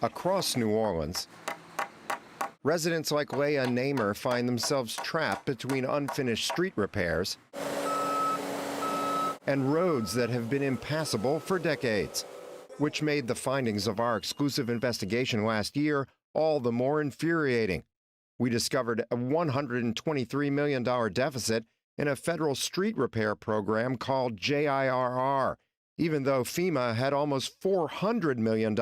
Across New Orleans, residents like Leah Namer find themselves trapped between unfinished street repairs and roads that have been impassable for decades, which made the findings of our exclusive investigation last year all the more infuriating. We discovered a $123 million deficit in a federal street repair program called JIRR, even though FEMA had almost $400 million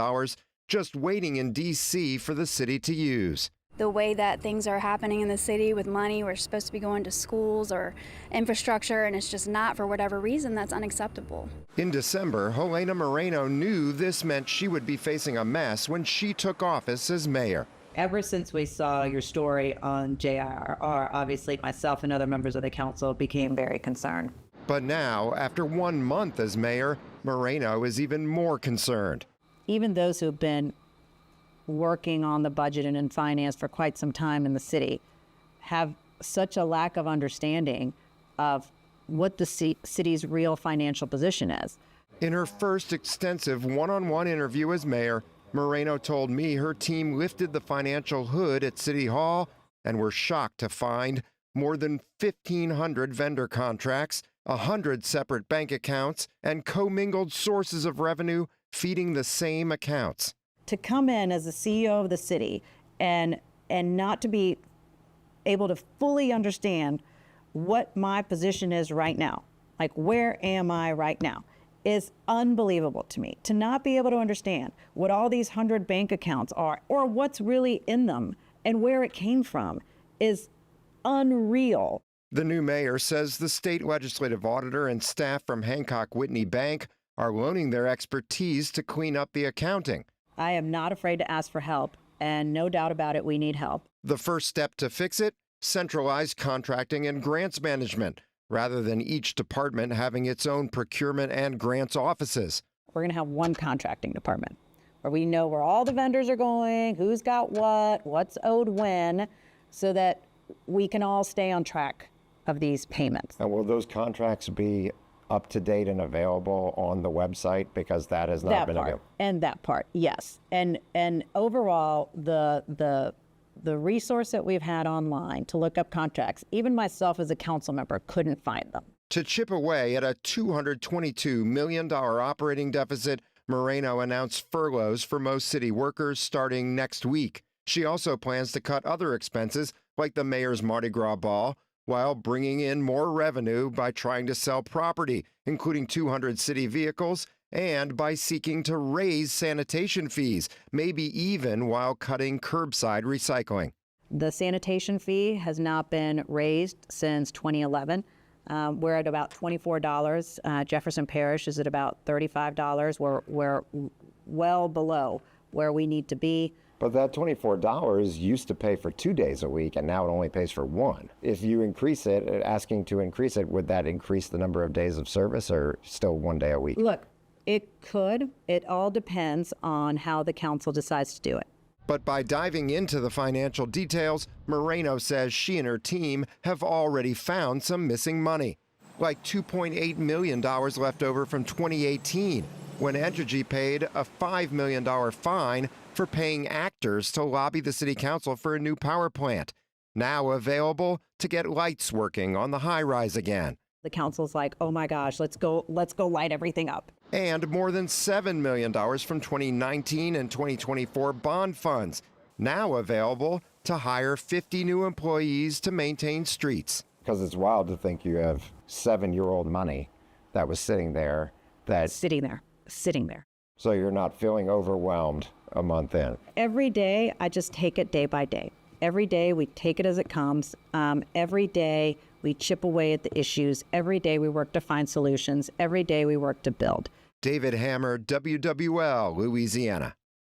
just waiting in D.C. for the city to use. The way that things are happening in the city with money, we're supposed to be going to schools or infrastructure, and it's just not for whatever reason. That's unacceptable. In December, Helena Moreno knew this meant she would be facing a mess when she took office as mayor. Ever since we saw your story on JIRR, obviously myself and other members of the council became very concerned. But now, after 1 month as mayor, Moreno is even more concerned. Even those who have been working on the budget and in finance for quite some time in the city have such a lack of understanding of what the city's real financial position is. In her first extensive one-on-one interview as mayor, Moreno told me her team lifted the financial hood at City Hall and were shocked to find more than 1,500 vendor contracts, 100 separate bank accounts, and commingled sources of revenue feeding the same accounts. To come in as the CEO of the city and not to be able to fully understand what my position is right now, like where am I right now, is unbelievable to me. To not be able to understand what all these 100 bank accounts are or what's really in them and where it came from is unreal. The new mayor says the state legislative auditor and staff from Hancock Whitney Bank are loaning their expertise to clean up the accounting. I am not afraid to ask for help, and no doubt about it, we need help. The first step to fix it? Centralized contracting and grants management, rather than each department having its own procurement and grants offices. We're going to have one contracting department where we know where all the vendors are going, who's got what, what's owed when, so that we can all stay on track of these payments. And will those contracts be up to date and available on the website, because that has not been available? And that part, yes. And overall, the resource that we've had online to look up contracts, even myself as a council member couldn't find them. To chip away at a $222 million operating deficit, Moreno announced furloughs for most city workers starting next week. She also plans to cut other expenses like the mayor's Mardi Gras ball, while bringing in more revenue by trying to sell property, including 200 city vehicles, and by seeking to raise sanitation fees, maybe even while cutting curbside recycling. The sanitation fee has not been raised since 2011. We're at about $24. Jefferson Parish is at about $35. We're well below where we need to be. But that $24 used to pay for 2 days a week, and now it only pays for one. If you increase it, asking to increase it, would that increase the number of days of service, or still 1 day a week? Look, it could. It all depends on how the council decides to do it. But by diving into the financial details, Moreno says she and her team have already found some missing money, like $2.8 million left over from 2018, when Entergy paid a $5 million fine for paying actors to lobby the city council for a new power plant, now available to get lights working on the high-rise again. The council's like, oh my gosh, let's go light everything up. And more than $7 million from 2019 and 2024 bond funds, now available to hire 50 new employees to maintain streets. Because it's wild to think you have 7-year-old money that was sitting there. Sitting there. So you're not feeling overwhelmed a month in? Every day, I just take it day by day. Every day, we take it as it comes. Every day, we chip away at the issues. Every day, we work to find solutions. Every day, we work to build. David Hammer, WWL, Louisiana.